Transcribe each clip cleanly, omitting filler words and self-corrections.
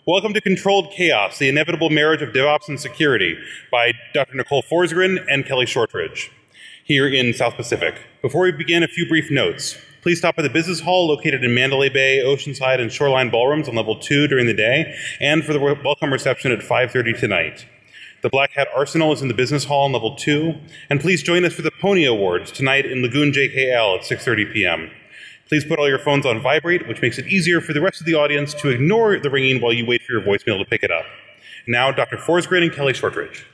Welcome to Controlled Chaos, the inevitable marriage of DevOps and security, by Dr. Nicole Forsgren and Kelly Shortridge, here in South Pacific. Before we begin, a few brief notes. Please stop by the Business Hall located in Mandalay Bay, Oceanside, and Shoreline Ballrooms on level 2 during the day, and for the welcome reception at 5:30 tonight. The Black Hat Arsenal is in the Business Hall on level 2, and please join us for the Pony Awards tonight in Lagoon JKL at 6:30 p.m. Please put all your phones on vibrate, which makes it easier for the rest of the audience to ignore the ringing while you wait for your voicemail to pick it up. Now, Dr. Forsgren and Kelly Shortridge.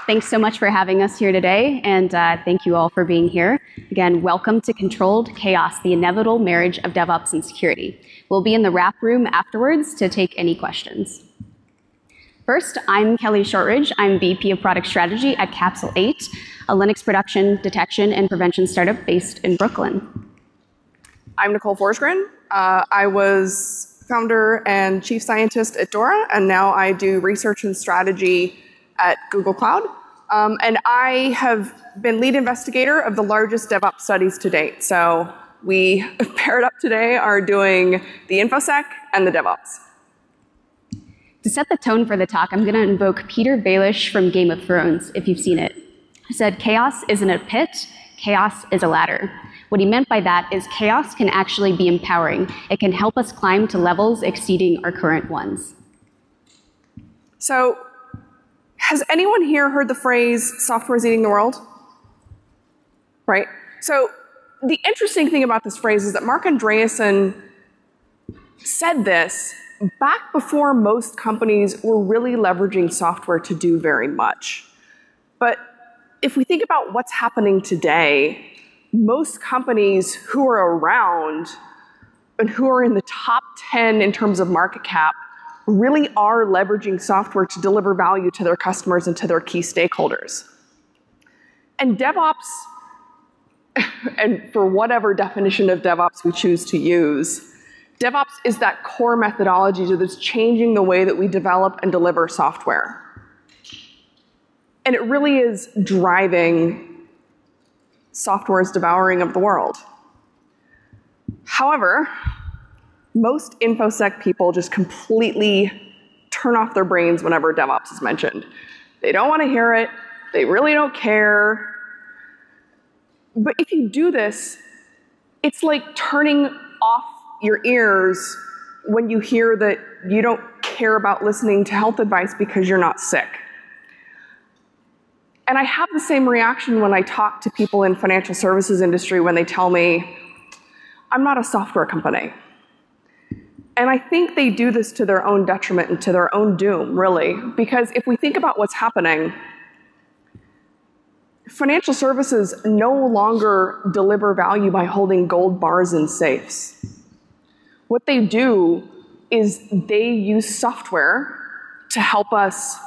Thanks so much for having us here today, and thank you all for being here. Again, welcome to Controlled Chaos, the inevitable marriage of DevOps and security. We'll be in the wrap room afterwards to take any questions. First, I'm Kelly Shortridge. I'm VP of Product Strategy at Capsule 8, a Linux production, detection, and prevention startup based in Brooklyn. I'm Nicole Forsgren. I was founder and chief scientist at Dora, and now I do research and strategy at Google Cloud. And I have been lead investigator of the largest DevOps studies to date. So we, paired up today, are doing the Infosec and the DevOps. To set the tone for the talk, I'm going to invoke Peter Baelish from Game of Thrones, if you've seen it. He said, "Chaos isn't a pit, chaos is a ladder." What he meant by that is chaos can actually be empowering. It can help us climb to levels exceeding our current ones. So, has anyone here heard the phrase, software is eating the world? Right? So, the interesting thing about this phrase is that Mark Andreessen said this back before most companies were really leveraging software to do very much. But if we think about what's happening today, most companies who are around and who are in the top 10 in terms of market cap really are leveraging software to deliver value to their customers and to their key stakeholders. And DevOps, and for whatever definition of DevOps we choose to use, DevOps is that core methodology that's changing the way that we develop and deliver software. And it really is driving software's devouring of the world. However, most InfoSec people just completely turn off their brains whenever DevOps is mentioned. They don't want to hear it. They really don't care. But if you do this, it's like turning off your ears when you hear that you don't care about listening to health advice because you're not sick. And I have the same reaction when I talk to people in financial services industry when they tell me, I'm not a software company. And I think they do this to their own detriment and to their own doom, really. Because if we think about what's happening, financial services no longer deliver value by holding gold bars in safes. What they do is they use software to help us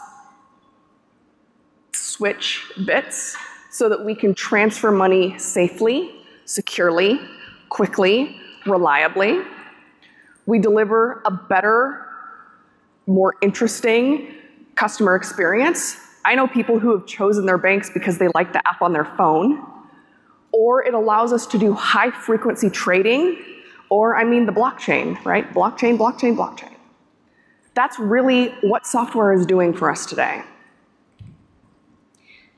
switch bits so that we can transfer money safely, securely, quickly, reliably. We deliver a better, more interesting customer experience. I know people who have chosen their banks because they like the app on their phone, or it allows us to do high-frequency trading, or, the blockchain, right? Blockchain, blockchain, blockchain. That's really what software is doing for us today.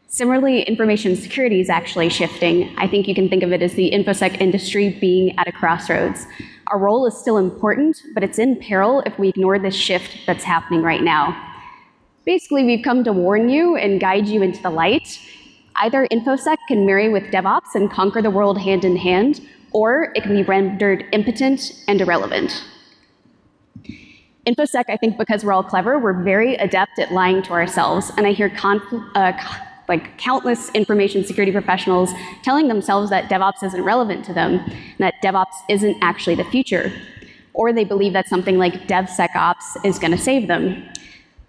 Similarly, information security is actually shifting. I think you can think of it as the InfoSec industry being at a crossroads. Our role is still important, but it's in peril if we ignore this shift that's happening right now. Basically, we've come to warn you and guide you into the light. Either InfoSec can marry with DevOps and conquer the world hand in hand, or it can be rendered impotent and irrelevant. InfoSec, I think because we're all clever, we're very adept at lying to ourselves, and I hear countless information security professionals telling themselves that DevOps isn't relevant to them, and that DevOps isn't actually the future. Or they believe that something like DevSecOps is going to save them.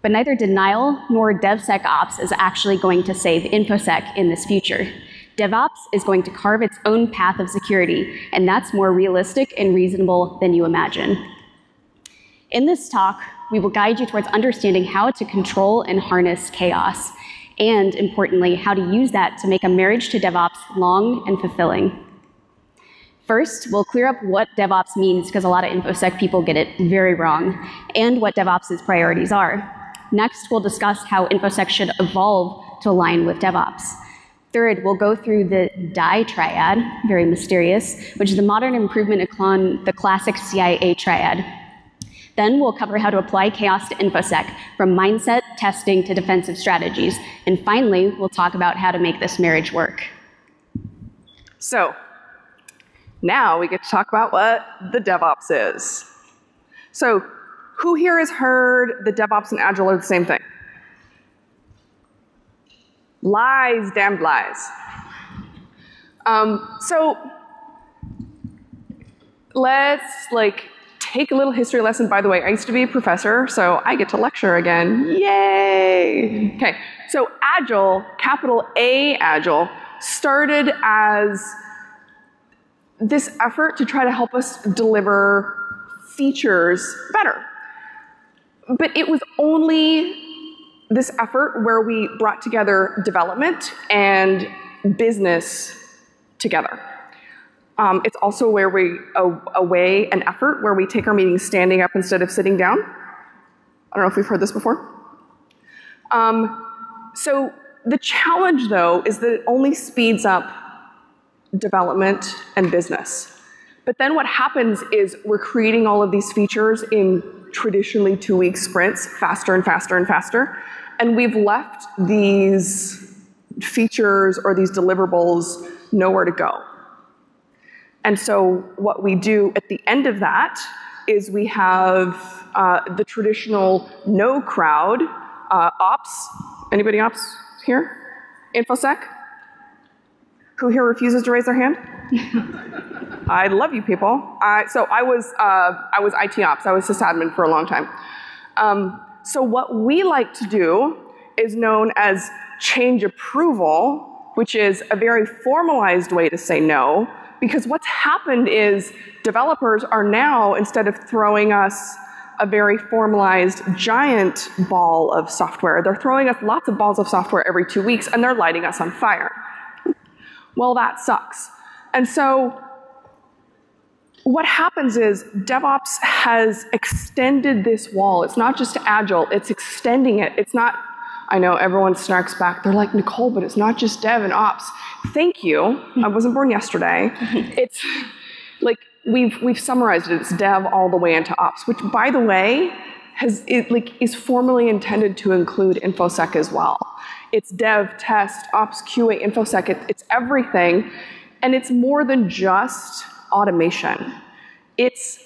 But neither denial nor DevSecOps is actually going to save InfoSec in this future. DevOps is going to carve its own path of security, and that's more realistic and reasonable than you imagine. In this talk, we will guide you towards understanding how to control and harness chaos, and importantly, how to use that to make a marriage to DevOps long and fulfilling. First, we'll clear up what DevOps means, because a lot of InfoSec people get it very wrong, and what DevOps' priorities are. Next, we'll discuss how InfoSec should evolve to align with DevOps. Third, we'll go through the Diee Triad, very mysterious, which is the modern improvement upon the classic Cia Triad. Then we'll cover how to apply chaos to InfoSec, from mindset, testing, to defensive strategies. And finally, we'll talk about how to make this marriage work. So, now we get to talk about what the DevOps is. So, who here has heard that DevOps and Agile are the same thing? Lies, damned lies. So, let's take a little history lesson. By the way, I used to be a professor, so I get to lecture again. Yay! Okay, so Agile, capital A Agile, started as this effort to try to help us deliver features better. But it was only this effort where we brought together development and business together. It's also where an effort where we take our meetings standing up instead of sitting down. I don't know if we've heard this before. So the challenge, though, is that it only speeds up development and business. But then what happens is we're creating all of these features in traditionally 2-week sprints, faster and faster and faster, and we've left these features or these deliverables nowhere to go. And so what we do at the end of that is we have the traditional no crowd, ops. Anybody ops here? InfoSec? Who here refuses to raise their hand? I love you people. So I was IT ops. I was sysadmin for a long time. So what we like to do is known as change approval, which is a very formalized way to say no, because what's happened is developers are now, instead of throwing us a very formalized giant ball of software, they're throwing us lots of balls of software every 2 weeks, and they're lighting us on fire. Well, that sucks. And so what happens is DevOps has extended this wall. It's not just Agile, it's extending it. It's not, I know everyone snarks back, they're like, Nicole, but it's not just Dev and Ops. Thank you. I wasn't born yesterday. It's like, we've summarized it. It's Dev all the way into Ops, which, by the way, is formally intended to include InfoSec as well. It's Dev, Test, Ops, QA, InfoSec. It's everything. And it's more than just automation. It's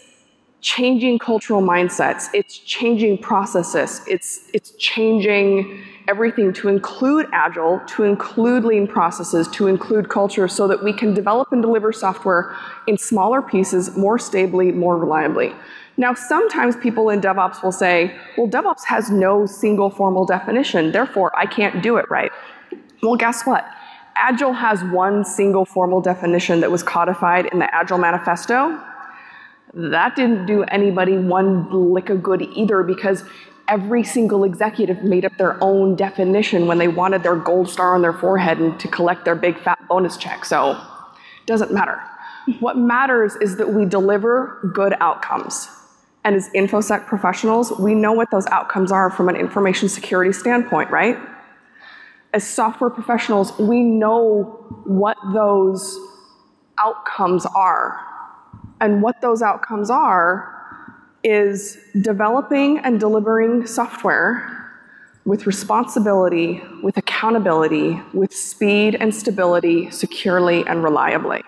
changing cultural mindsets. It's changing processes. It's changing everything to include Agile, to include lean processes, to include culture, so that we can develop and deliver software in smaller pieces, more stably, more reliably. Now, sometimes people in DevOps will say, well, DevOps has no single formal definition, therefore I can't do it right. Well, guess what? Agile has one single formal definition that was codified in the Agile Manifesto. That didn't do anybody one lick of good either, because every single executive made up their own definition when they wanted their gold star on their forehead and to collect their big fat bonus check, so it doesn't matter. What matters is that we deliver good outcomes. And as InfoSec professionals, we know what those outcomes are from an information security standpoint, right? As software professionals, we know what those outcomes are. And what those outcomes are is developing and delivering software with responsibility, with accountability, with speed and stability, securely and reliably.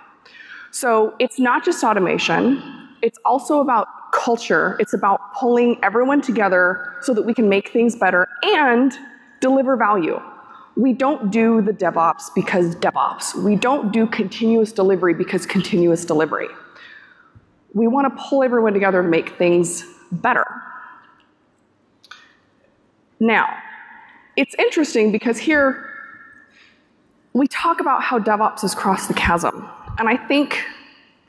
So it's not just automation, it's also about culture. It's about pulling everyone together so that we can make things better and deliver value. We don't do the DevOps because DevOps. We don't do continuous delivery because continuous delivery. We want to pull everyone together to make things better. Now, it's interesting because here we talk about how DevOps has crossed the chasm. And I think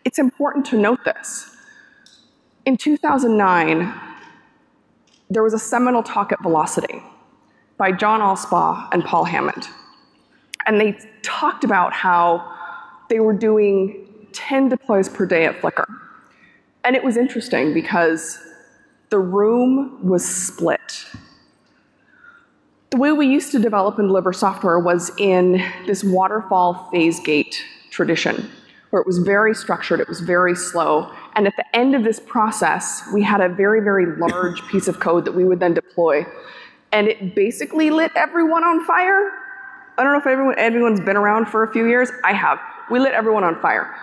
it's important to note this. In 2009, there was a seminal talk at Velocity by John Allspaw and Paul Hammond. And they talked about how they were doing 10 deploys per day at Flickr. And it was interesting because the room was split. The way we used to develop and deliver software was in this waterfall phase gate tradition, where it was very structured, it was very slow, and at the end of this process, we had a very, very large piece of code that we would then deploy, and it basically lit everyone on fire. I don't know if anyone's been around for a few years. I have. We lit everyone on fire.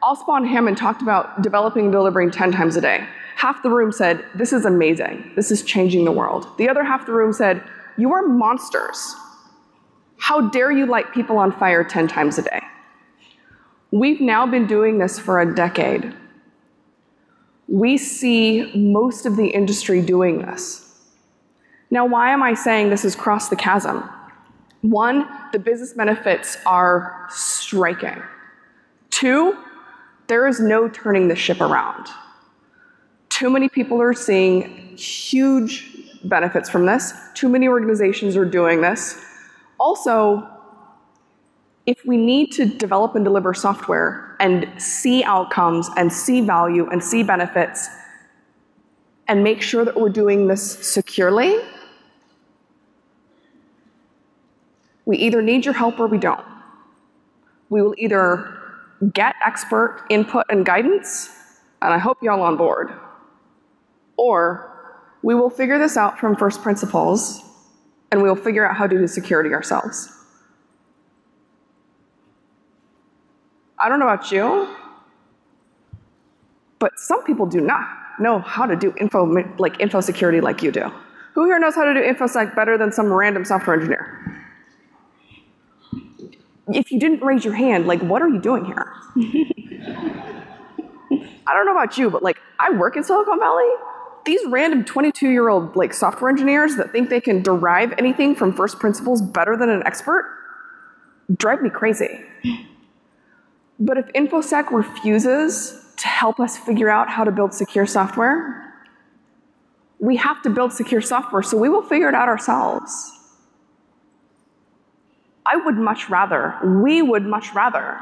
Allspaw and Hammond talked about developing and delivering 10 times a day. Half the room said, this is amazing. This is changing the world. The other half of the room said, you are monsters. How dare you light people on fire 10 times a day? We've now been doing this for a decade. We see most of the industry doing this. Now, why am I saying this has crossed the chasm? One, the business benefits are striking. Two, there is no turning the ship around. Too many people are seeing huge benefits from this. Too many organizations are doing this. Also, if we need to develop and deliver software and see outcomes and see value and see benefits and make sure that we're doing this securely, we either need your help or we don't. We will either get expert input and guidance, and I hope y'all on board, or we will figure this out from first principles, and we will figure out how to do security ourselves. I don't know about you, but some people do not know how to do info security like you do. Who here knows how to do Infosec better than some random software engineer? If you didn't raise your hand, what are you doing here? I don't know about you, but I work in Silicon Valley. These random 22-year-old software engineers that think they can derive anything from first principles better than an expert drive me crazy. But if Infosec refuses to help us figure out how to build secure software, we have to build secure software, so we will figure it out ourselves. We would much rather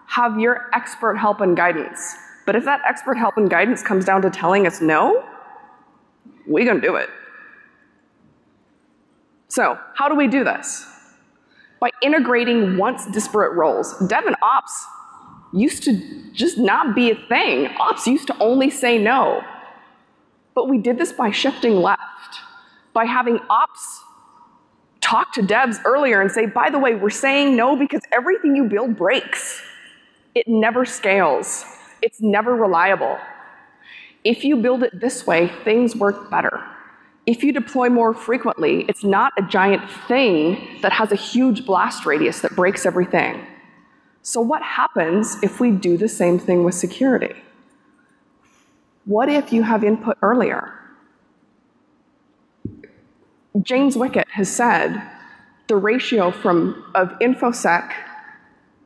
have your expert help and guidance. But if that expert help and guidance comes down to telling us no, we're going to do it. So, how do we do this? By integrating once disparate roles. Dev and ops used to just not be a thing. Ops used to only say no. But we did this by shifting left, by having ops talk to devs earlier and say, by the way, we're saying no because everything you build breaks. It never scales. It's never reliable. If you build it this way, things work better. If you deploy more frequently, it's not a giant thing that has a huge blast radius that breaks everything. So what happens if we do the same thing with security? What if you have input earlier? James Wickett has said the ratio of Infosec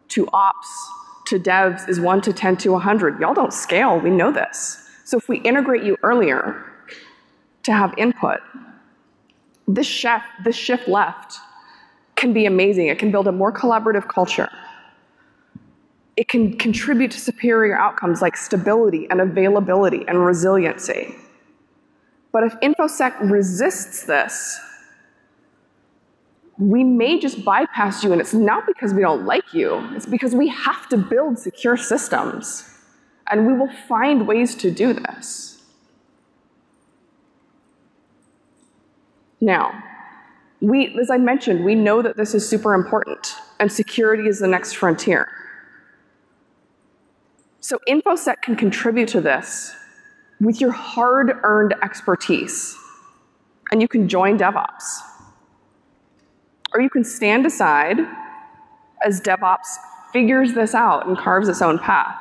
to ops to devs is 1 to 10 to 100. Y'all don't scale, we know this. So if we integrate you earlier to have input, this shift left can be amazing. It can build a more collaborative culture. It can contribute to superior outcomes like stability and availability and resiliency. But if Infosec resists this, we may just bypass you, and it's not because we don't like you, it's because we have to build secure systems, and we will find ways to do this. Now, as I mentioned, we know that this is super important, and security is the next frontier. So Infosec can contribute to this with your hard-earned expertise, and you can join DevOps. Or you can stand aside as DevOps figures this out and carves its own path.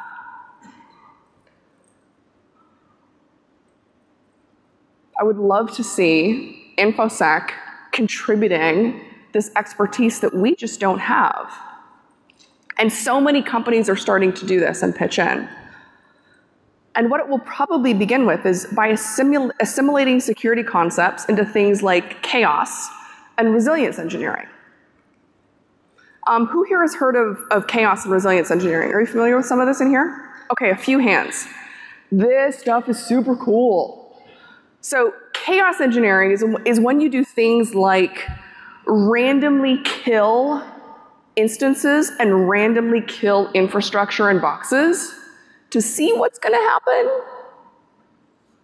I would love to see Infosec contributing this expertise that we just don't have. And so many companies are starting to do this and pitch in. And what it will probably begin with is by assimilating security concepts into things like chaos and resilience engineering. Who here has heard of chaos and resilience engineering? Are you familiar with some of this in here? Okay, a few hands. This stuff is super cool. So chaos engineering is when you do things like randomly kill instances and randomly kill infrastructure and boxes to see what's going to happen.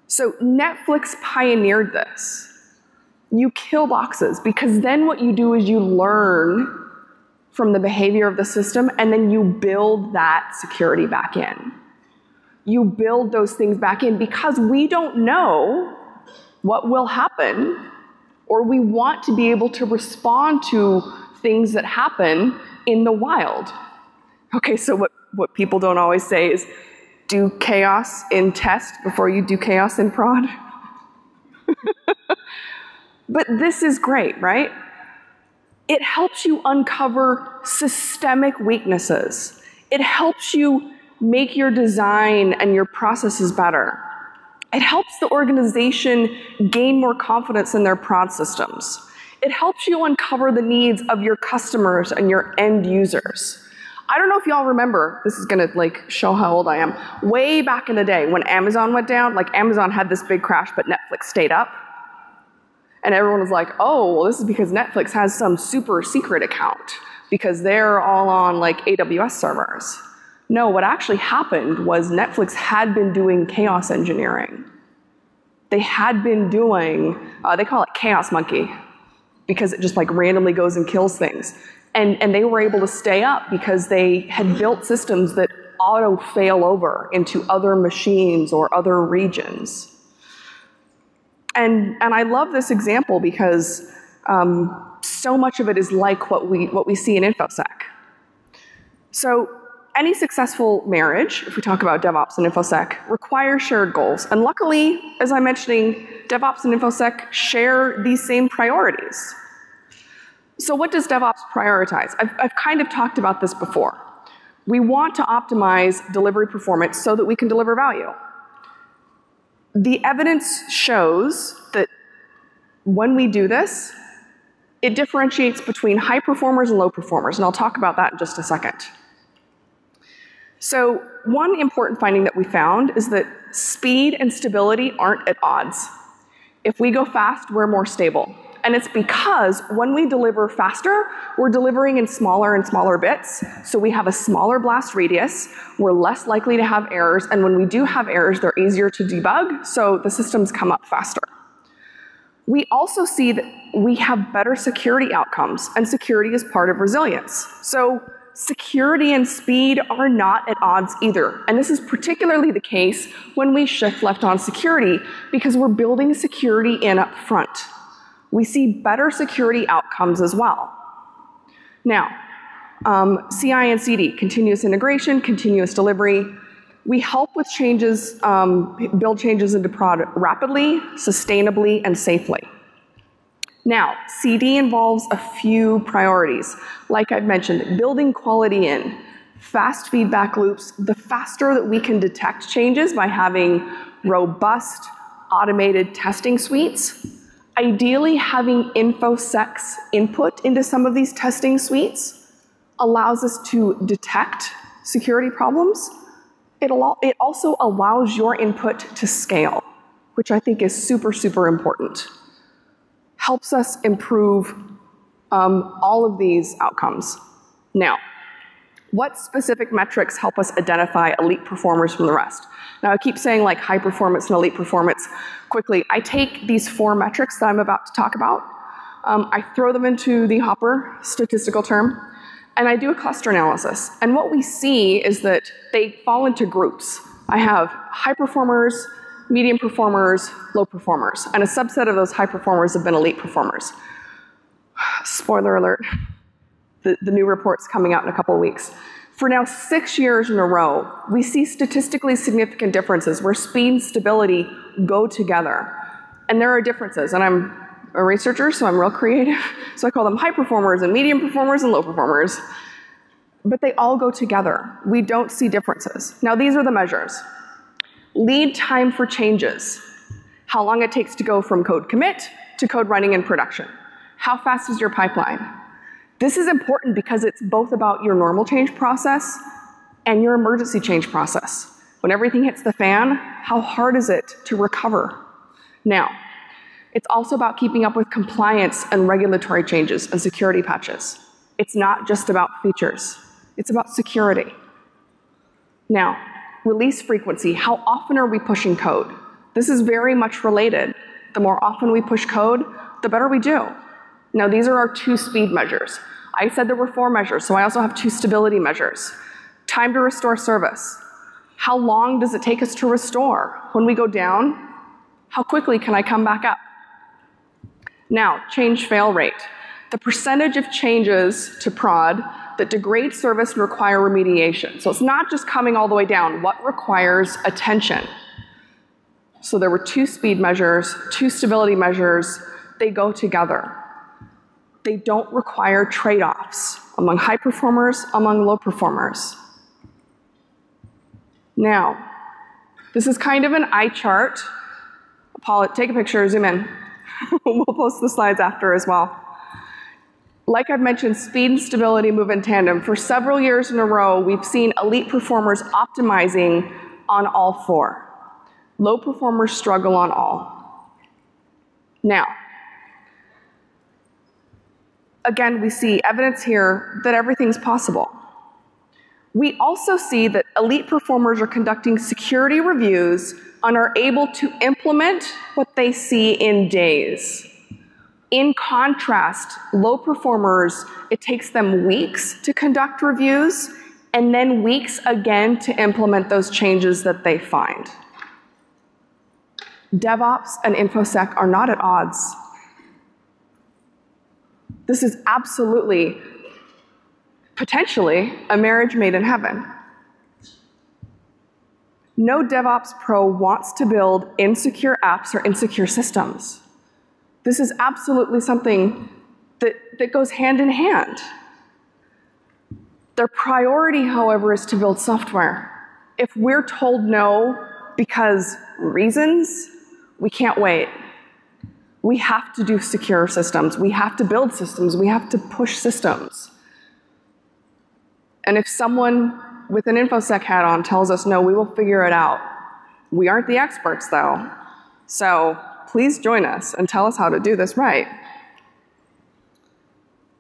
So Netflix pioneered this. You kill boxes because then what you do is you learn from the behavior of the system and then you build that security back in. You build those things back in because we don't know what will happen, or we want to be able to respond to things that happen in the wild. Okay, so what people don't always say is, do chaos in test before you do chaos in prod. But this is great, right? It helps you uncover systemic weaknesses. It helps you make your design and your processes better. It helps the organization gain more confidence in their prod systems. It helps you uncover the needs of your customers and your end users. I don't know if y'all remember, this is gonna show how old I am, way back in the day when Amazon went down, Amazon had this big crash, but Netflix stayed up. And everyone was like, oh, well, this is because Netflix has some super secret account because they're all on AWS servers. No, what actually happened was Netflix had been doing chaos engineering. They had been doing, they call it Chaos Monkey, because it just randomly goes and kills things. And they were able to stay up because they had built systems that auto fail over into other machines or other regions. And I love this example because so much of it is like what we see in Infosec. So any successful marriage, if we talk about DevOps and Infosec, requires shared goals. And luckily, as I'm mentioning, DevOps and Infosec share these same priorities. So what does DevOps prioritize? I've kind of talked about this before. We want to optimize delivery performance so that we can deliver value. The evidence shows that when we do this, it differentiates between high performers and low performers, and I'll talk about that in just a second. So one important finding that we found is that speed and stability aren't at odds. If we go fast, we're more stable. And it's because when we deliver faster, we're delivering in smaller and smaller bits. So we have a smaller blast radius, we're less likely to have errors, and when we do have errors, they're easier to debug, so the systems come up faster. We also see that we have better security outcomes, and security is part of resilience. So security and speed are not at odds either. And this is particularly the case when we shift left on security, because we're building security in up front. We see better security outcomes as well. Now, CI and CD, continuous integration, continuous delivery. We help with changes, build changes into prod rapidly, sustainably, and safely. Now, CD involves a few priorities. Like I've mentioned, building quality in, fast feedback loops, the faster that we can detect changes by having robust, automated testing suites. Ideally, having Infosec's input into some of these testing suites allows us to detect security problems. It also allows your input to scale, which I think is super, super important. Helps us improve all of these outcomes. Now, what specific metrics help us identify elite performers from the rest? Now, I keep saying high performance and elite performance. Quickly, I take these 4 metrics that I'm about to talk about, I throw them into the Hopper statistical term, and I do a cluster analysis. And what we see is that they fall into groups. I have high performers, medium performers, low performers, and a subset of those high performers have been elite performers. Spoiler alert, the new report's coming out in a couple of weeks. For now 6 years in a row, we see statistically significant differences where speed and stability go together. And there are differences, and I'm a researcher, so I'm real creative, so I call them high performers and medium performers and low performers. But they all go together. We don't see differences. Now these are the measures. Lead time for changes. How long it takes to go from code commit to code running in production. How fast is your pipeline? This is important because it's both about your normal change process and your emergency change process. When everything hits the fan, how hard is it to recover? Now, it's also about keeping up with compliance and regulatory changes and security patches. It's not just about features. It's about security. Now, release frequency. How often are we pushing code? This is very much related. The more often we push code, the better we do. Now, these are our 2 speed measures. I said there were 4 measures, so I also have 2 stability measures. Time to restore service. How long does it take us to restore? When we go down, how quickly can I come back up? Now, change fail rate. The percentage of changes to prod that degrade service and require remediation. So it's not just coming all the way down. What requires attention? So there were 2 speed measures, 2 stability measures. They go together. They don't require trade-offs among high performers, among low performers. Now, this is kind of an eye chart. Paul, take a picture, zoom in. We'll post the slides after as well. Like I've mentioned, speed and stability move in tandem. For several years in a row, we've seen elite performers optimizing on all 4. Low performers struggle on all. Now, again, we see evidence here that everything's possible. We also see that elite performers are conducting security reviews and are able to implement what they see in days. In contrast, low performers, it takes them weeks to conduct reviews and then weeks again to implement those changes that they find. DevOps and Infosec are not at odds. This is absolutely, potentially, a marriage made in heaven. No DevOps pro wants to build insecure apps or insecure systems. This is absolutely something that goes hand in hand. Their priority, however, is to build software. If we're told no because reasons, we can't wait. We have to do secure systems. We have to build systems. We have to push systems. And if someone with an Infosec hat on tells us, no, we will figure it out. We aren't the experts, though. So please join us and tell us how to do this right.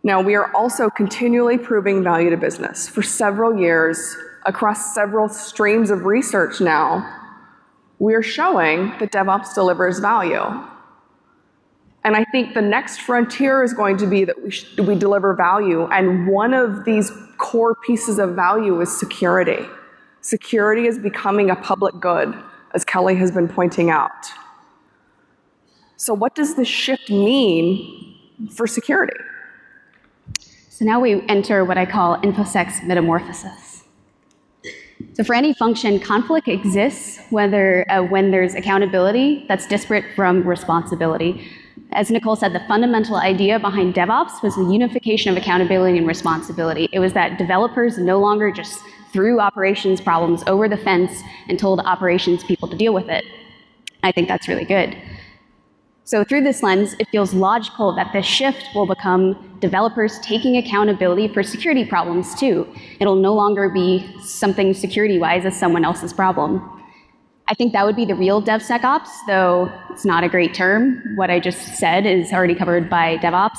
Now, we are also continually proving value to business. For several years, across several streams of research now, we are showing that DevOps delivers value. And I think the next frontier is going to be that we deliver value, and one of these core pieces of value is security. Security is becoming a public good, as Kelly has been pointing out. So what does this shift mean for security? So now we enter what I call Infosec's metamorphosis. So for any function, conflict exists when there's accountability that's disparate from responsibility. As Nicole said, the fundamental idea behind DevOps was the unification of accountability and responsibility. It was that developers no longer just threw operations problems over the fence and told operations people to deal with it. I think that's really good. So through this lens, it feels logical that this shift will become developers taking accountability for security problems too. It'll no longer be something security-wise as someone else's problem. I think that would be the real DevSecOps, though it's not a great term. What I just said is already covered by DevOps.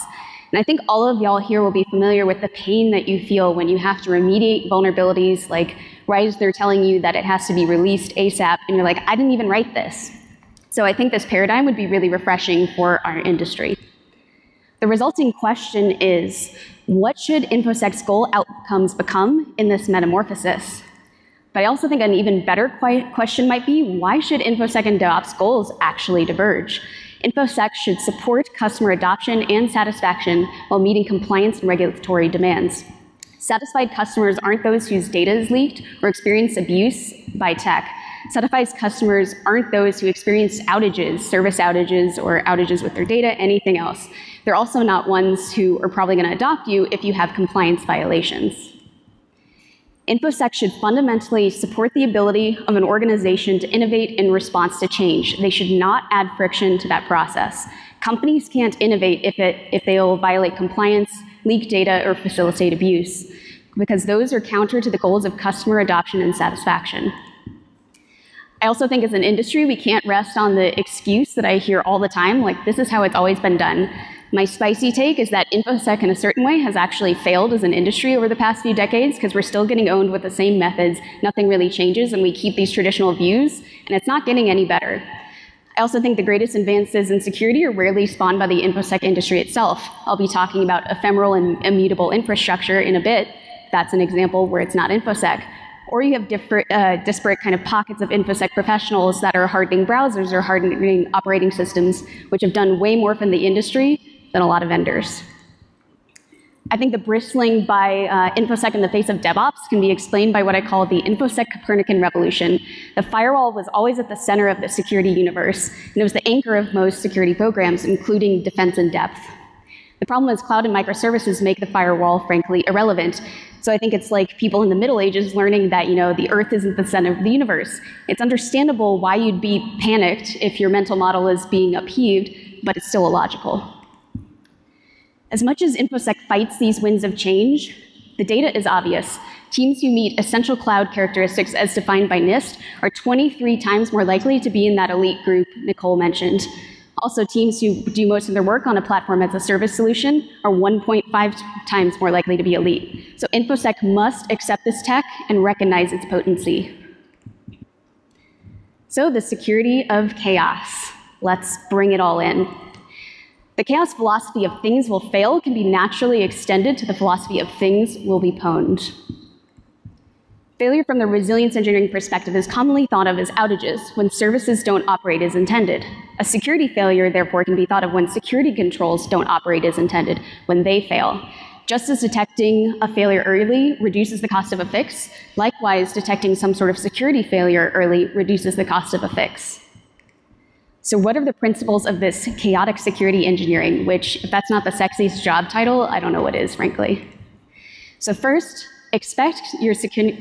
And I think all of y'all here will be familiar with the pain that you feel when you have to remediate vulnerabilities, like right as they're telling you that it has to be released ASAP, and you're like, I didn't even write this. So I think this paradigm would be really refreshing for our industry. The resulting question is, what should Infosec's goal outcomes become in this metamorphosis? But I also think an even better question might be, why should Infosec and DevOps goals actually diverge? Infosec should support customer adoption and satisfaction while meeting compliance and regulatory demands. Satisfied customers aren't those whose data is leaked or experience abuse by tech. Satisfied customers aren't those who experience outages, service outages, or outages with their data, anything else. They're also not ones who are probably going to adopt you if you have compliance violations. Infosec should fundamentally support the ability of an organization to innovate in response to change. They should not add friction to that process. Companies can't innovate if they'll violate compliance, leak data, or facilitate abuse, because those are counter to the goals of customer adoption and satisfaction. I also think as an industry, we can't rest on the excuse that I hear all the time, like, this is how it's always been done. My spicy take is that Infosec in a certain way has actually failed as an industry over the past few decades because we're still getting owned with the same methods, nothing really changes, and we keep these traditional views, and it's not getting any better. I also think the greatest advances in security are rarely spawned by the Infosec industry itself. I'll be talking about ephemeral and immutable infrastructure in a bit. That's an example where it's not Infosec. Or you have disparate kind of pockets of Infosec professionals that are hardening browsers or hardening operating systems, which have done way more from the industry than a lot of vendors. I think the bristling by Infosec in the face of DevOps can be explained by what I call the Infosec Copernican revolution. The firewall was always at the center of the security universe, and it was the anchor of most security programs, including defense in depth. The problem is cloud and microservices make the firewall, frankly, irrelevant. So I think it's like people in the Middle Ages learning that, the Earth isn't the center of the universe. It's understandable why you'd be panicked if your mental model is being upheaved, but it's still illogical. As much as Infosec fights these winds of change, the data is obvious. Teams who meet essential cloud characteristics as defined by NIST are 23 times more likely to be in that elite group Nicole mentioned. Also, teams who do most of their work on a platform as a service solution are 1.5 times more likely to be elite. So Infosec must accept this tech and recognize its potency. So the security of chaos. Let's bring it all in. The chaos philosophy of things will fail can be naturally extended to the philosophy of things will be pwned. Failure from the resilience engineering perspective is commonly thought of as outages, when services don't operate as intended. A security failure, therefore, can be thought of when security controls don't operate as intended, when they fail. Just as detecting a failure early reduces the cost of a fix, likewise, detecting some sort of security failure early reduces the cost of a fix. So what are the principles of this chaotic security engineering, which, if that's not the sexiest job title, I don't know what is, frankly. So first, expect your security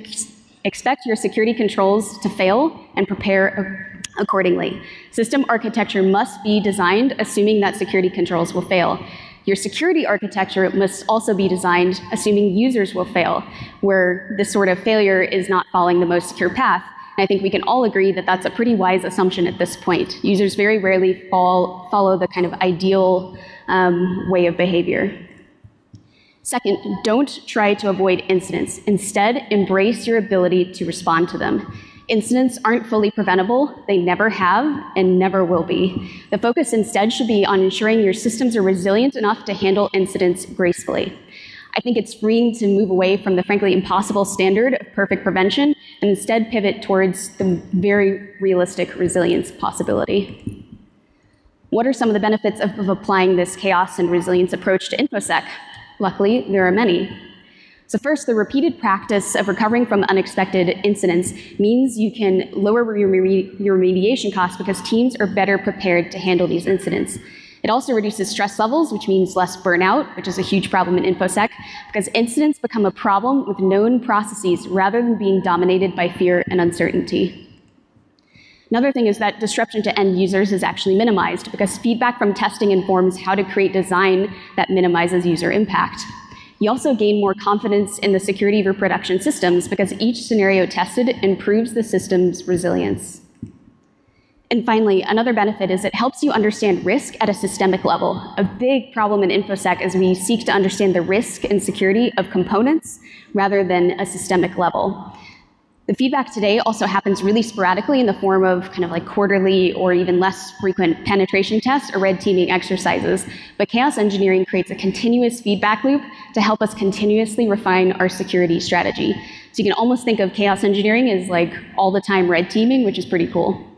controls to fail and prepare accordingly. System architecture must be designed assuming that security controls will fail. Your security architecture must also be designed assuming users will fail, where this sort of failure is not following the most secure path. And I think we can all agree that that's a pretty wise assumption at this point. Users very rarely follow the kind of ideal way of behavior. Second, don't try to avoid incidents. Instead, embrace your ability to respond to them. Incidents aren't fully preventable. They never have and never will be. The focus instead should be on ensuring your systems are resilient enough to handle incidents gracefully. I think it's freeing to move away from the frankly impossible standard of perfect prevention and instead pivot towards the very realistic resilience possibility. What are some of the benefits of applying this chaos and resilience approach to Infosec? Luckily, there are many. So first, the repeated practice of recovering from unexpected incidents means you can lower your remediation costs because teams are better prepared to handle these incidents. It also reduces stress levels, which means less burnout, which is a huge problem in Infosec, because incidents become a problem with known processes rather than being dominated by fear and uncertainty. Another thing is that disruption to end users is actually minimized because feedback from testing informs how to create design that minimizes user impact. You also gain more confidence in the security of your production systems because each scenario tested improves the system's resilience. And finally, another benefit is it helps you understand risk at a systemic level. A big problem in Infosec is we seek to understand the risk and security of components rather than a systemic level. The feedback today also happens really sporadically in the form of kind of like quarterly or even less frequent penetration tests or red teaming exercises. But chaos engineering creates a continuous feedback loop to help us continuously refine our security strategy. So you can almost think of chaos engineering as like all the time red teaming, which is pretty cool.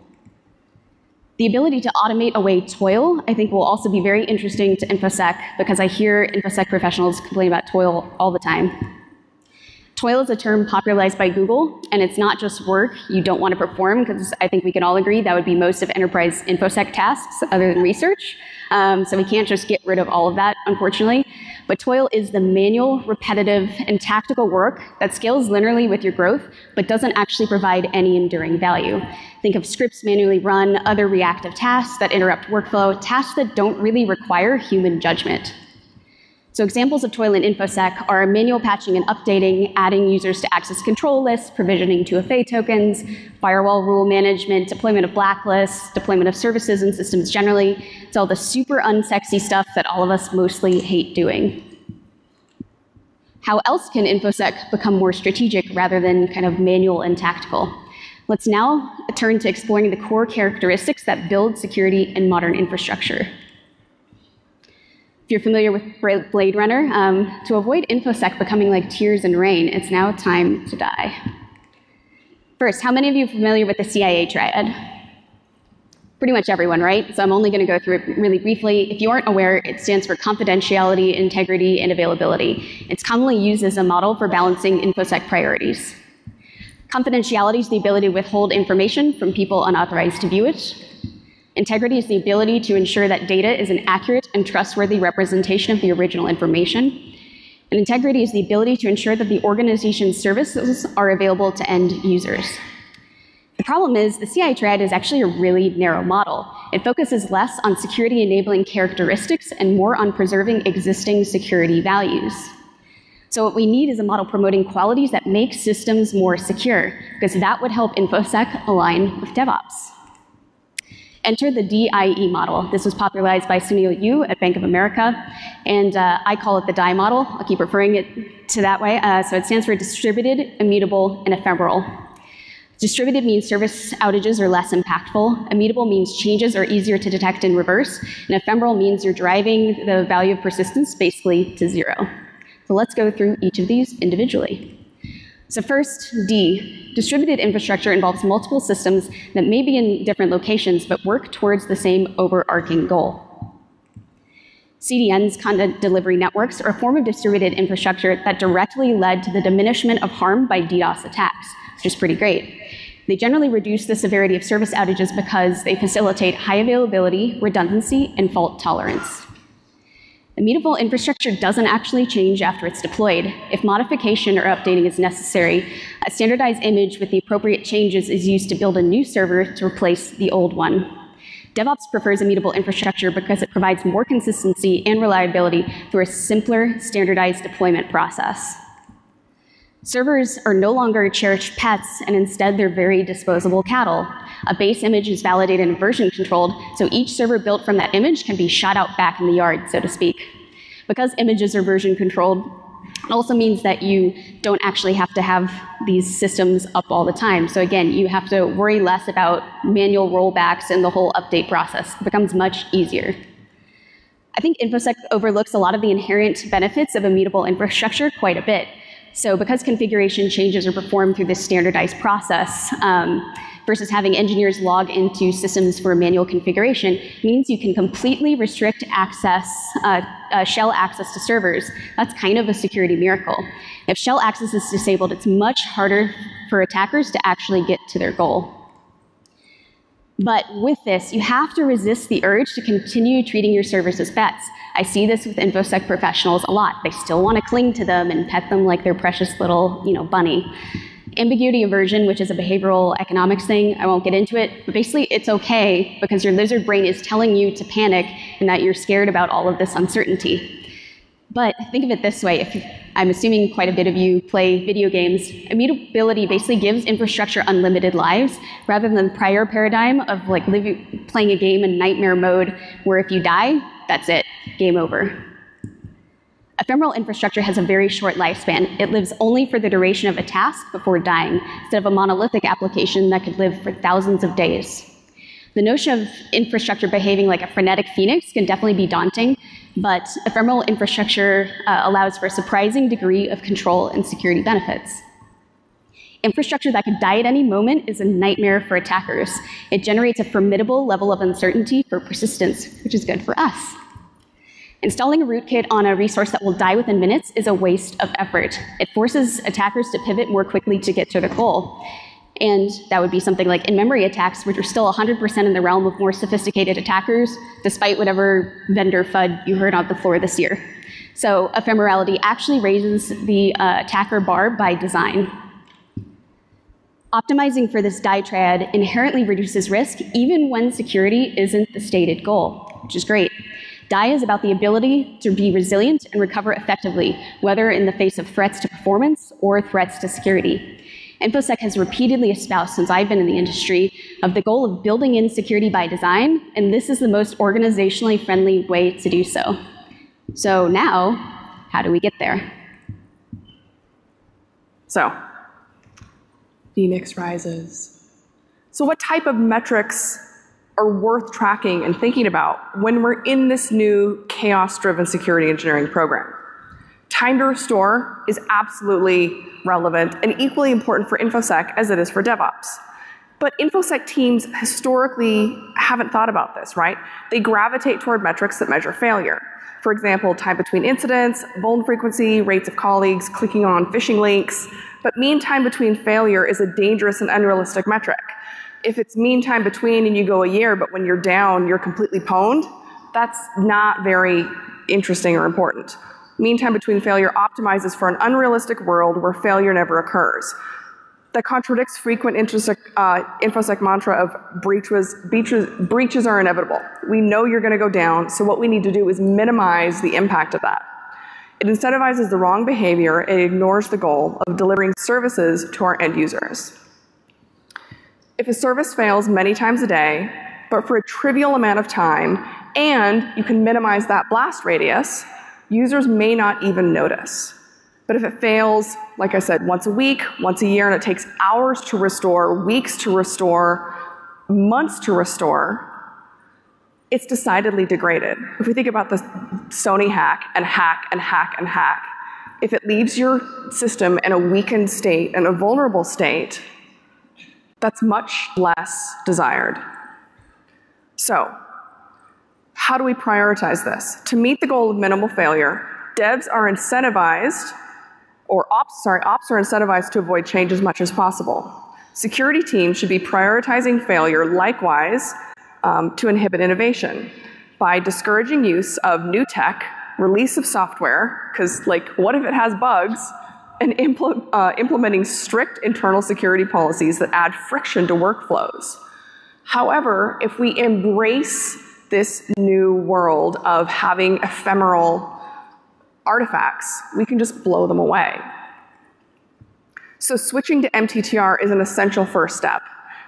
The ability to automate away toil, I think, will also be very interesting to Infosec because I hear Infosec professionals complain about toil all the time. Toil is a term popularized by Google, and it's not just work you don't want to perform, because I think we can all agree that would be most of enterprise Infosec tasks other than research. So we can't just get rid of all of that, unfortunately. But toil is the manual, repetitive, and tactical work that scales linearly with your growth, but doesn't actually provide any enduring value. Think of scripts manually run, other reactive tasks that interrupt workflow, tasks that don't really require human judgment. So examples of toil in Infosec are manual patching and updating, adding users to access control lists, provisioning 2FA tokens, firewall rule management, deployment of blacklists, deployment of services and systems generally. It's all the super unsexy stuff that all of us mostly hate doing. How else can Infosec become more strategic rather than kind of manual and tactical? Let's now turn to exploring the core characteristics that build security in modern infrastructure. If you're familiar with Blade Runner, to avoid Infosec becoming like tears and rain, it's now time to die. First, how many of you are familiar with the Cia Triad? Pretty much everyone, right? So I'm only going to go through it really briefly. If you aren't aware, it stands for confidentiality, integrity, and availability. It's commonly used as a model for balancing Infosec priorities. Confidentiality is the ability to withhold information from people unauthorized to view it. Integrity is the ability to ensure that data is an accurate and trustworthy representation of the original information. And integrity is the ability to ensure that the organization's services are available to end users. The problem is the Cia Triad is actually a really narrow model. It focuses less on security-enabling characteristics and more on preserving existing security values. So what we need is a model promoting qualities that make systems more secure, because that would help Infosec align with DevOps. Enter the Diee Model. This was popularized by Sunil Yu at Bank of America, and I call it the Diee Model. I'll keep referring it to that way. So it stands for distributed, immutable, and ephemeral. Distributed means service outages are less impactful. Immutable means changes are easier to detect in reverse. And ephemeral means you're driving the value of persistence basically to 0. So let's go through each of these individually. So first, D. Distributed infrastructure involves multiple systems that may be in different locations but work towards the same overarching goal. CDNs, content delivery networks, are a form of distributed infrastructure that directly led to the diminishment of harm by DDoS attacks, which is pretty great. They generally reduce the severity of service outages because they facilitate high availability, redundancy, and fault tolerance. Immutable infrastructure doesn't actually change after it's deployed. If modification or updating is necessary, a standardized image with the appropriate changes is used to build a new server to replace the old one. DevOps prefers immutable infrastructure because it provides more consistency and reliability through a simpler, standardized deployment process. Servers are no longer cherished pets, and instead they're very disposable cattle. A base image is validated and version controlled, so each server built from that image can be shot out back in the yard, so to speak. Because images are version controlled, it also means that you don't actually have to have these systems up all the time. So again, you have to worry less about manual rollbacks and the whole update process. It becomes much easier. I think Infosec overlooks a lot of the inherent benefits of immutable infrastructure quite a bit. So because configuration changes are performed through this standardized process, versus having engineers log into systems for manual configuration, means you can completely restrict access, shell access to servers. That's kind of a security miracle. If shell access is disabled, it's much harder for attackers to actually get to their goal. But with this, you have to resist the urge to continue treating your servers as pets. I see this with Infosec professionals a lot. They still want to cling to them and pet them like their precious little, bunny. Ambiguity aversion, which is a behavioral economics thing, I won't get into it, but basically it's okay because your lizard brain is telling you to panic and that you're scared about all of this uncertainty. But think of it this way, I'm assuming quite a bit of you play video games. Immutability basically gives infrastructure unlimited lives rather than the prior paradigm of playing a game in nightmare mode where if you die, that's it, game over. Ephemeral infrastructure has a very short lifespan. It lives only for the duration of a task before dying, instead of a monolithic application that could live for thousands of days. The notion of infrastructure behaving like a frenetic phoenix can definitely be daunting, but ephemeral infrastructure allows for a surprising degree of control and security benefits. Infrastructure that could die at any moment is a nightmare for attackers. It generates a formidable level of uncertainty for persistence, which is good for us. Installing a rootkit on a resource that will die within minutes is a waste of effort. It forces attackers to pivot more quickly to get to their goal. And that would be something like in-memory attacks, which are still 100% in the realm of more sophisticated attackers, despite whatever vendor FUD you heard on the floor this year. So ephemerality actually raises the attacker bar by design. Optimizing for this Diee Triad inherently reduces risk even when security isn't the stated goal, which is great. Diee is about the ability to be resilient and recover effectively, whether in the face of threats to performance or threats to security. Infosec has repeatedly espoused, since I've been in the industry, of the goal of building in security by design, and this is the most organizationally friendly way to do so. So now, how do we get there? So, Phoenix rises. So what type of metrics are worth tracking and thinking about when we're in this new chaos-driven security engineering program? Time to restore is absolutely relevant and equally important for Infosec as it is for DevOps. But Infosec teams historically haven't thought about this, right? They gravitate toward metrics that measure failure. For example, time between incidents, vuln frequency, rates of colleagues, clicking on phishing links. But mean time between failure is a dangerous and unrealistic metric. If it's mean time between and you go a year, but when you're down, you're completely pwned, that's not very interesting or important. Mean time between failure optimizes for an unrealistic world where failure never occurs. That contradicts frequent Infosec mantra of breaches are inevitable. We know you're going to go down, so what we need to do is minimize the impact of that. It incentivizes the wrong behavior and ignores the goal of delivering services to our end users. If a service fails many times a day, but for a trivial amount of time, and you can minimize that blast radius, users may not even notice. But if it fails, like I said, once a week, once a year, and it takes hours to restore, weeks to restore, months to restore, it's decidedly degraded. If we think about the Sony hack and hack and hack and hack, if it leaves your system in a weakened state, in a vulnerable state, that's much less desired. So, how do we prioritize this? To meet the goal of minimal failure, devs are incentivized, or ops are incentivized to avoid change as much as possible. Security teams should be prioritizing failure likewise to inhibit innovation by discouraging use of new tech, release of software, because like, what if it has bugs, and implementing strict internal security policies that add friction to workflows. However, if we embrace this new world of having ephemeral artifacts, we can just blow them away. So switching to MTTR is an essential first step.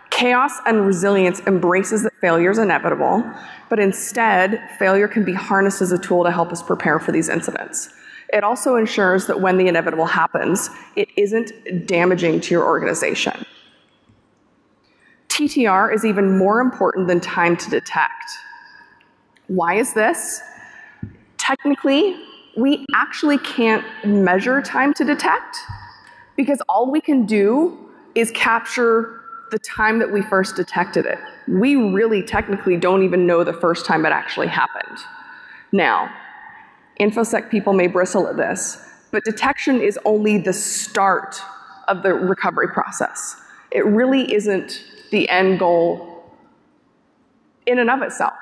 Chaos and resilience embraces that failure is inevitable, but instead, failure can be harnessed as a tool to help us prepare for these incidents. It also ensures that when the inevitable happens, it isn't damaging to your organization. TTR is even more important than time to detect. Why is this? Technically, we actually can't measure time to detect because all we can do is capture the time that we first detected it. We really technically don't even know the first time it actually happened. Now, Infosec people may bristle at this, but detection is only the start of the recovery process. It really isn't the end goal in and of itself.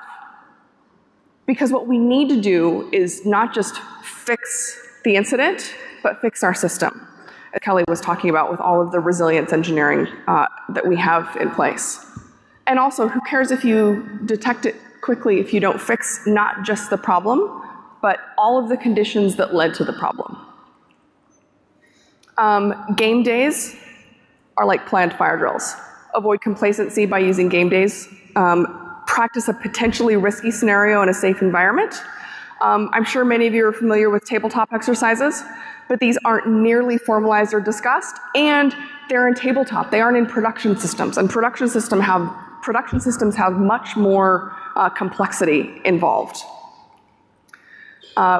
Because what we need to do is not just fix the incident, but fix our system, as Kelly was talking about with all of the resilience engineering that we have in place. And also, who cares if you detect it quickly if you don't fix not just the problem, but all of the conditions that led to the problem. Game days are like planned fire drills. Avoid complacency by using game days. Practice a potentially risky scenario in a safe environment. I'm sure many of you are familiar with tabletop exercises, but these aren't nearly formalized or discussed, and they're in tabletop. They aren't in production systems, and production systems have much more complexity involved.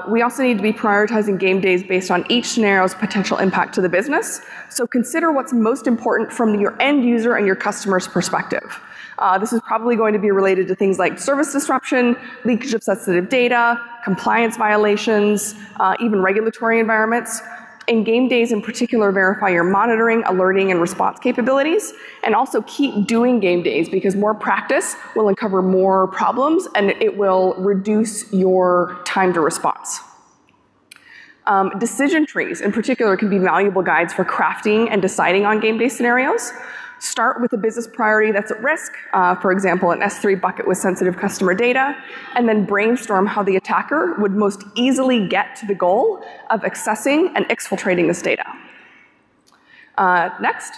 We also need to be prioritizing game days based on each scenario's potential impact to the business. So consider what's most important from your end user and your customer's perspective. This is probably going to be related to things like service disruption, leakage of sensitive data, compliance violations, even regulatory environments. And game days in particular verify your monitoring, alerting, and response capabilities. And also keep doing game days because more practice will uncover more problems and it will reduce your time to response. Decision trees in particular can be valuable guides for crafting and deciding on game day scenarios. Start with a business priority that's at risk, for example, an S3 bucket with sensitive customer data, and then brainstorm how the attacker would most easily get to the goal of accessing and exfiltrating this data. Next,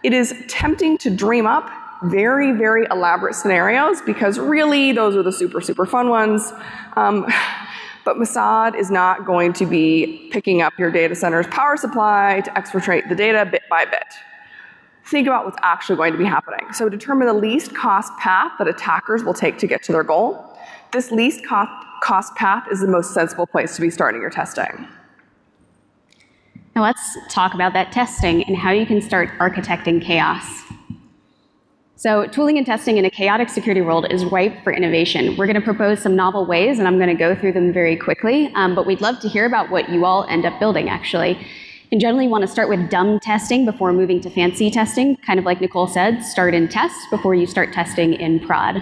it is tempting to dream up very, very elaborate scenarios because really those are the super, super fun ones. But Mossad is not going to be picking up your data center's power supply to exfiltrate the data bit by bit. Think about what's actually going to be happening. So determine the least cost path that attackers will take to get to their goal. This least cost path is the most sensible place to be starting your testing. Now let's talk about that testing and how you can start architecting chaos. So tooling and testing in a chaotic security world is ripe for innovation. We're going to propose some novel ways, and I'm going to go through them very quickly, but we'd love to hear about what you all end up building, actually. You generally want to start with dumb testing before moving to fancy testing. Kind of like Nicole said, start in test before you start testing in prod.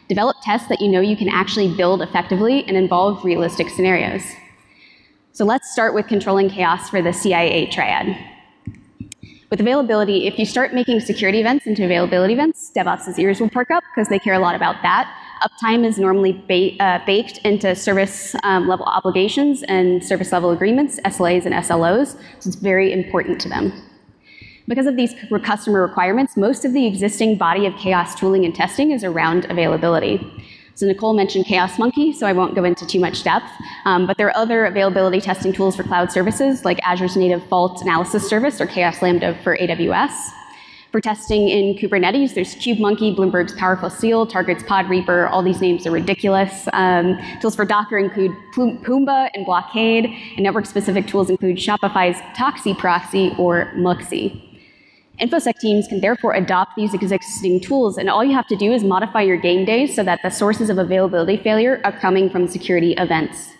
Develop tests that you know you can actually build effectively and involve realistic scenarios. So let's start with controlling chaos for the Cia Triad. With availability, if you start making security events into availability events, DevOps' ears will perk up because they care a lot about that. Uptime is normally baked into service level obligations and service level agreements, SLAs and SLOs, so it's very important to them. Because of these customer requirements, most of the existing body of chaos tooling and testing is around availability. So Nicole mentioned Chaos Monkey, so I won't go into too much depth, but there are other availability testing tools for cloud services, like Azure's native fault analysis service or Chaos Lambda for AWS. For testing in Kubernetes, there's KubeMonkey, Bloomberg's Powerful Seal, Target's Pod Reaper. All these names are ridiculous. Tools for Docker include Pumbaa and Blockade, and network-specific tools include Shopify's Toxi Proxy or Muxi. Infosec teams can therefore adopt these existing tools, and all you have to do is modify your game days so that the sources of availability failure are coming from security events.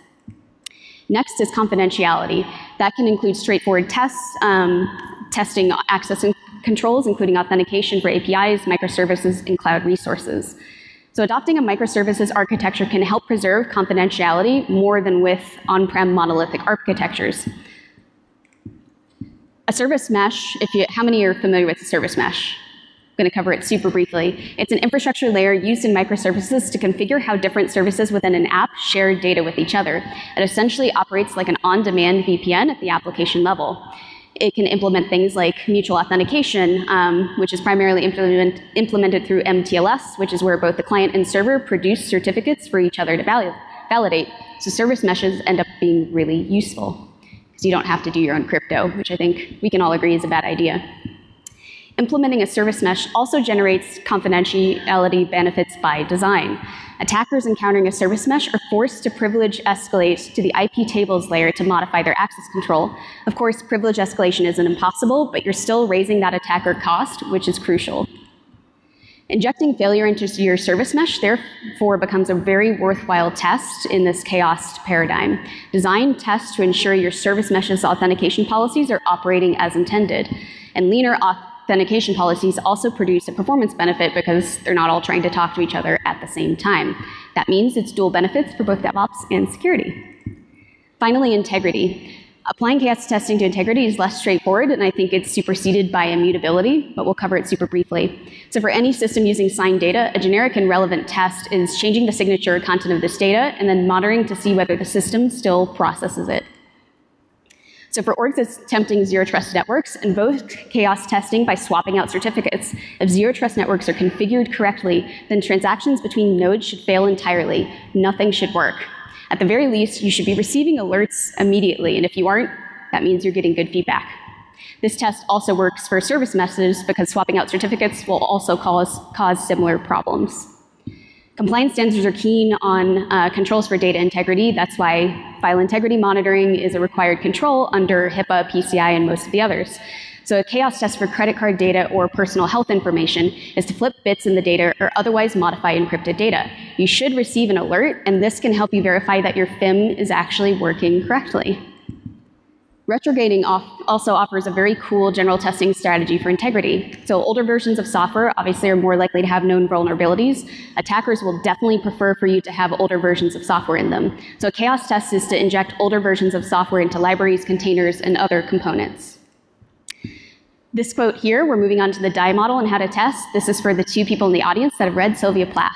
Next is confidentiality. That can include straightforward tests, testing access and controls, including authentication for APIs, microservices, and cloud resources. So adopting a microservices architecture can help preserve confidentiality more than with on-prem monolithic architectures. A service mesh, how many are familiar with a service mesh? I'm going to cover it super briefly. It's an infrastructure layer used in microservices to configure how different services within an app share data with each other. It essentially operates like an on-demand VPN at the application level. It can implement things like mutual authentication, which is primarily implemented through MTLS, which is where both the client and server produce certificates for each other to validate. So service meshes end up being really useful, because you don't have to do your own crypto, which I think we can all agree is a bad idea. Implementing a service mesh also generates confidentiality benefits by design. Attackers encountering a service mesh are forced to privilege escalate to the IP tables layer to modify their access control. Of course, privilege escalation isn't impossible, but you're still raising that attacker cost, which is crucial. Injecting failure into your service mesh, therefore, becomes a very worthwhile test in this chaos paradigm. Design tests to ensure your service mesh's authentication policies are operating as intended. And leaner authentication policies also produce a performance benefit because they're not all trying to talk to each other at the same time. That means it's dual benefits for both DevOps and security. Finally, integrity. Applying chaos testing to integrity is less straightforward, and I think it's superseded by immutability, but we'll cover it super briefly. So for any system using signed data, a generic and relevant test is changing the signature or content of this data and then monitoring to see whether the system still processes it. So for orgs attempting zero-trust networks, invoke chaos testing by swapping out certificates. If zero-trust networks are configured correctly, then transactions between nodes should fail entirely. Nothing should work. At the very least, you should be receiving alerts immediately, and if you aren't, that means you're getting good feedback. This test also works for service meshes because swapping out certificates will also cause similar problems. Compliance standards are keen on controls for data integrity. That's why file integrity monitoring is a required control under HIPAA, PCI, and most of the others. So a chaos test for credit card data or personal health information is to flip bits in the data or otherwise modify encrypted data. You should receive an alert, and this can help you verify that your FIM is actually working correctly. Retrograding also offers a very cool general testing strategy for integrity. So older versions of software obviously are more likely to have known vulnerabilities. Attackers will definitely prefer for you to have older versions of software in them. So a chaos test is to inject older versions of software into libraries, containers, and other components. This quote here, we're moving on to the Diee model and how to test. This is for the 2 people in the audience that have read Sylvia Plath.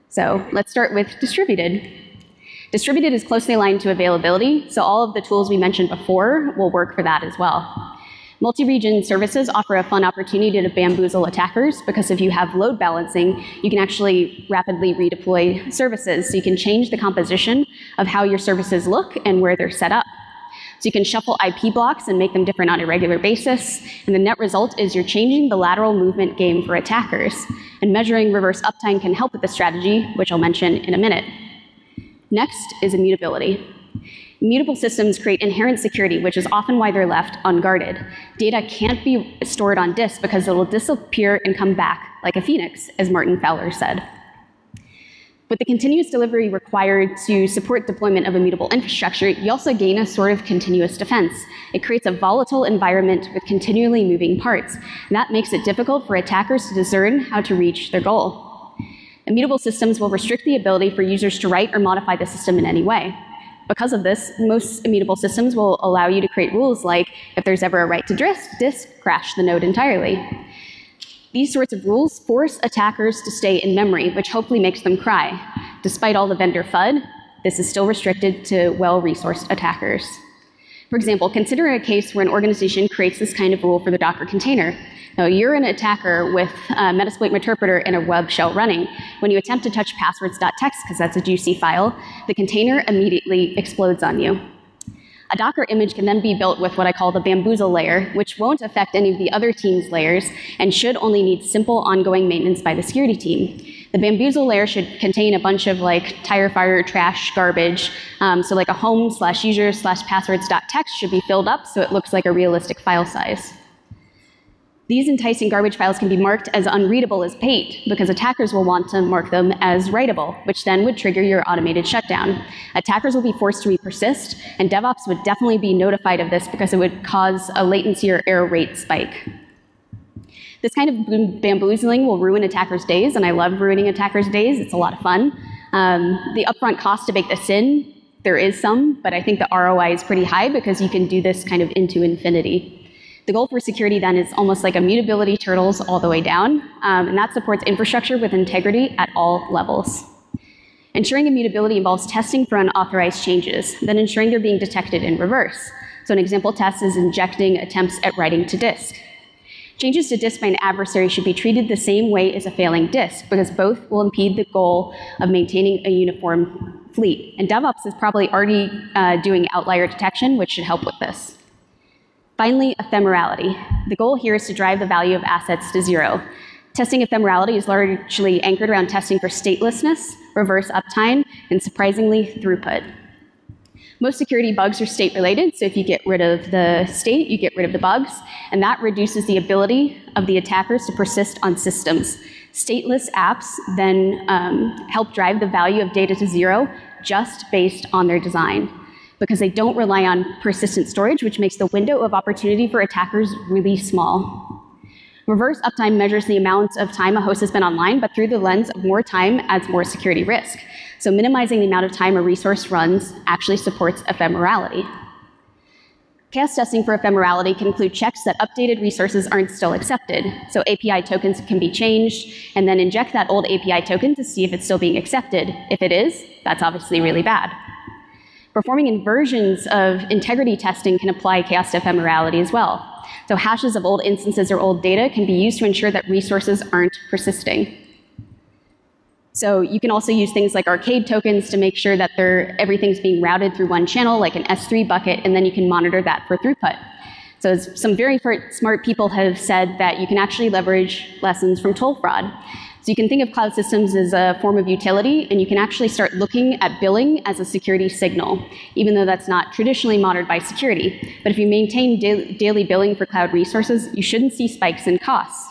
So let's start with distributed. Distributed is closely aligned to availability, so all of the tools we mentioned before will work for that as well. Multi-region services offer a fun opportunity to bamboozle attackers, because if you have load balancing, you can actually rapidly redeploy services. So you can change the composition of how your services look and where they're set up. So you can shuffle IP blocks and make them different on a regular basis, and the net result is you're changing the lateral movement game for attackers. And measuring reverse uptime can help with this strategy, which I'll mention in a minute. Next is immutability. Immutable systems create inherent security, which is often why they're left unguarded. Data can't be stored on disk because it will disappear and come back like a phoenix, as Martin Fowler said. With the continuous delivery required to support deployment of immutable infrastructure, you also gain a sort of continuous defense. It creates a volatile environment with continually moving parts, and that makes it difficult for attackers to discern how to reach their goal. Immutable systems will restrict the ability for users to write or modify the system in any way. Because of this, most immutable systems will allow you to create rules like, if there's ever a write to disk, crash the node entirely. These sorts of rules force attackers to stay in memory, which hopefully makes them cry. Despite all the vendor FUD, this is still restricted to well-resourced attackers. For example, consider a case where an organization creates this kind of rule for the Docker container. Now, you're an attacker with a Metasploit interpreter and a web shell running. When you attempt to touch passwords.txt, because that's a juicy file, the container immediately explodes on you. A Docker image can then be built with what I call the bamboozle layer, which won't affect any of the other team's layers and should only need simple ongoing maintenance by the security team. The bamboozle layer should contain a bunch of like tire fire, trash, garbage. So like a home/user/passwords.txt should be filled up so it looks like a realistic file size. These enticing garbage files can be marked as unreadable as bait because attackers will want to mark them as writable, which then would trigger your automated shutdown. Attackers will be forced to repersist, and DevOps would definitely be notified of this because it would cause a latency or error rate spike. This kind of bamboozling will ruin attackers' days, and I love ruining attackers' days. It's a lot of fun. The upfront cost to bake this in, there is some, but I think the ROI is pretty high because you can do this kind of into infinity. The goal for security then is almost like immutability turtles all the way down, and that supports infrastructure with integrity at all levels. Ensuring immutability involves testing for unauthorized changes, then ensuring they're being detected in reverse. So an example test is injecting attempts at writing to disk. Changes to disk by an adversary should be treated the same way as a failing disk, because both will impede the goal of maintaining a uniform fleet. And DevOps is probably already doing outlier detection, which should help with this. Finally, ephemerality. The goal here is to drive the value of assets to 0. Testing ephemerality is largely anchored around testing for statelessness, reverse uptime, and surprisingly, throughput. Most security bugs are state-related, so if you get rid of the state, you get rid of the bugs, and that reduces the ability of the attackers to persist on systems. Stateless apps then help drive the value of data to 0 just based on their design, because they don't rely on persistent storage, which makes the window of opportunity for attackers really small. Reverse uptime measures the amount of time a host has been online, but through the lens of more time adds more security risk. So minimizing the amount of time a resource runs actually supports ephemerality. Chaos testing for ephemerality can include checks that updated resources aren't still accepted. So API tokens can be changed, and then inject that old API token to see if it's still being accepted. If it is, that's obviously really bad. Performing inversions of integrity testing can apply chaos to ephemerality as well. So hashes of old instances or old data can be used to ensure that resources aren't persisting. So you can also use things like arcade tokens to make sure that everything's being routed through one channel, like an S3 bucket, and then you can monitor that for throughput. So some very smart people have said that you can actually leverage lessons from toll fraud. So you can think of cloud systems as a form of utility, and you can actually start looking at billing as a security signal, even though that's not traditionally monitored by security. But if you maintain daily billing for cloud resources, you shouldn't see spikes in costs.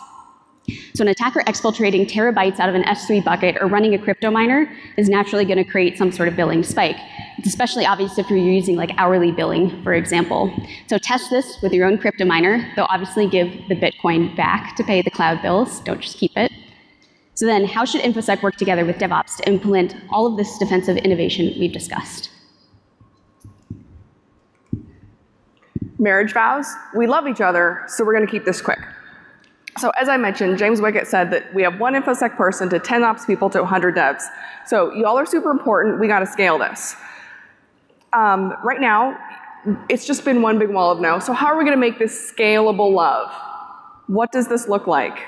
So an attacker exfiltrating terabytes out of an S3 bucket or running a crypto miner is naturally going to create some sort of billing spike. It's especially obvious if you're using like hourly billing, for example. So test this with your own crypto miner. They'll obviously give the Bitcoin back to pay the cloud bills. Don't just keep it. So then, how should Infosec work together with DevOps to implement all of this defensive innovation we've discussed? Marriage vows. We love each other, so we're going to keep this quick. So as I mentioned, James Wickett said that we have 1 InfoSec person to 10 ops people to 100 devs. So y'all are super important. We got to scale this. Right now, it's just been one big wall of no. So how are we going to make this scalable love? What does this look like?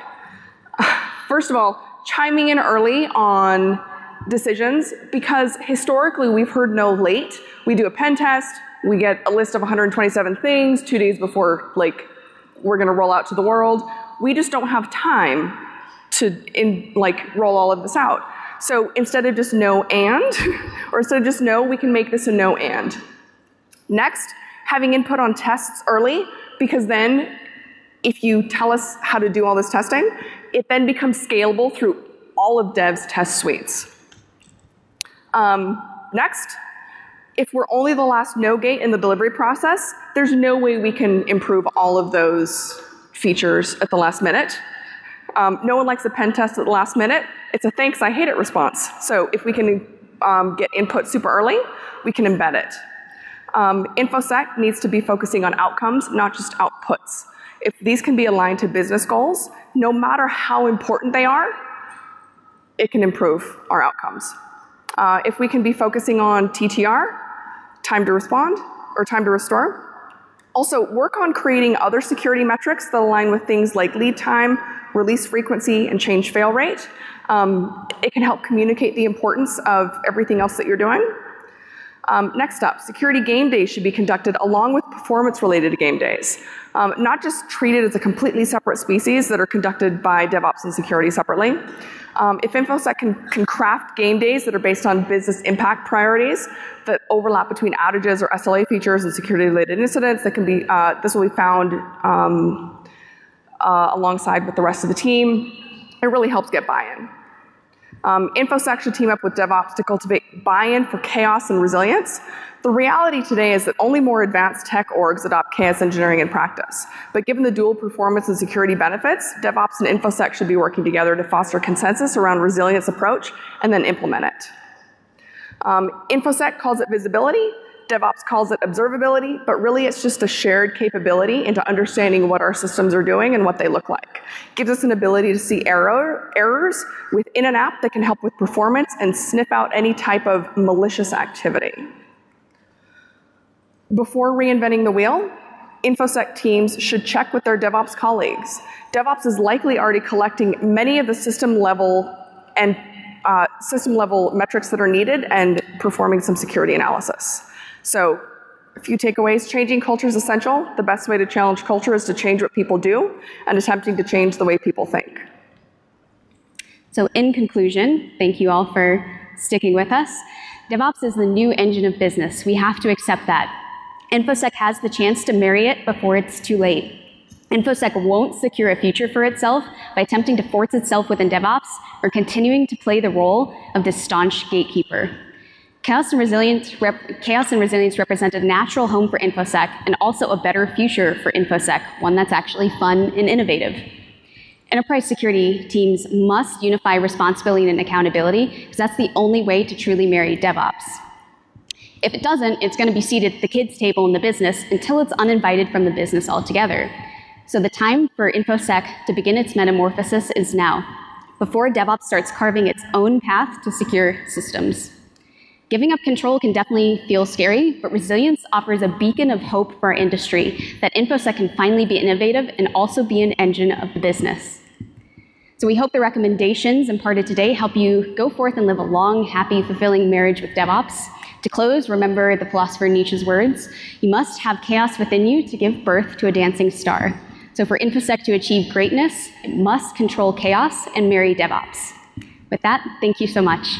First of all, chiming in early on decisions, because historically we've heard no late. We do a pen test, we get a list of 127 things 2 days before we're going to roll out to the world. We just don't have time to roll all of this out. So instead of just no and, or instead of just no, we can make this a no and. Next, having input on tests early, because then if you tell us how to do all this testing, it then becomes scalable through all of dev's test suites. Next, if we're only the last no gate in the delivery process, there's no way we can improve all of those features at the last minute. No one likes a pen test at the last minute. It's a thanks, I hate it response. So if we can get input super early, we can embed it. InfoSec needs to be focusing on outcomes, not just outputs. If these can be aligned to business goals, no matter how important they are, it can improve our outcomes. If we can be focusing on TTR, time to respond, or time to restore. Also, work on creating other security metrics that align with things like lead time, release frequency, and change fail rate. It can help communicate the importance of everything else that you're doing. Next up, security game days should be conducted along with performance-related game days, not just treated as a completely separate species that are conducted by DevOps and security separately. If InfoSec can craft game days that are based on business impact priorities that overlap between outages or SLA features and security-related incidents, that can be this will be found alongside with the rest of the team. It really helps get buy-in. InfoSec should team up with DevOps to cultivate buy-in for chaos and resilience. The reality today is that only more advanced tech orgs adopt chaos engineering in practice. But given the dual performance and security benefits, DevOps and InfoSec should be working together to foster consensus around resilience approach and then implement it. InfoSec calls it visibility. DevOps calls it observability, but really it's just a shared capability into understanding what our systems are doing and what they look like. It gives us an ability to see errors within an app that can help with performance and sniff out any type of malicious activity. Before reinventing the wheel, InfoSec teams should check with their DevOps colleagues. DevOps is likely already collecting many of the system level metrics that are needed and performing some security analysis. So a few takeaways. Changing culture is essential. The best way to challenge culture is to change what people do and attempting to change the way people think. So in conclusion, thank you all for sticking with us. DevOps is the new engine of business. We have to accept that. InfoSec has the chance to marry it before it's too late. InfoSec won't secure a future for itself by attempting to force itself within DevOps or continuing to play the role of this staunch gatekeeper. Chaos and resilience represent a natural home for InfoSec and also a better future for InfoSec, one that's actually fun and innovative. Enterprise security teams must unify responsibility and accountability because that's the only way to truly marry DevOps. If it doesn't, it's going to be seated at the kids' table in the business until it's uninvited from the business altogether. So the time for InfoSec to begin its metamorphosis is now, before DevOps starts carving its own path to secure systems. Giving up control can definitely feel scary, but resilience offers a beacon of hope for our industry that InfoSec can finally be innovative and also be an engine of the business. So we hope the recommendations imparted today help you go forth and live a long, happy, fulfilling marriage with DevOps. To close, remember the philosopher Nietzsche's words, you must have chaos within you to give birth to a dancing star. So for InfoSec to achieve greatness, it must control chaos and marry DevOps. With that, thank you so much.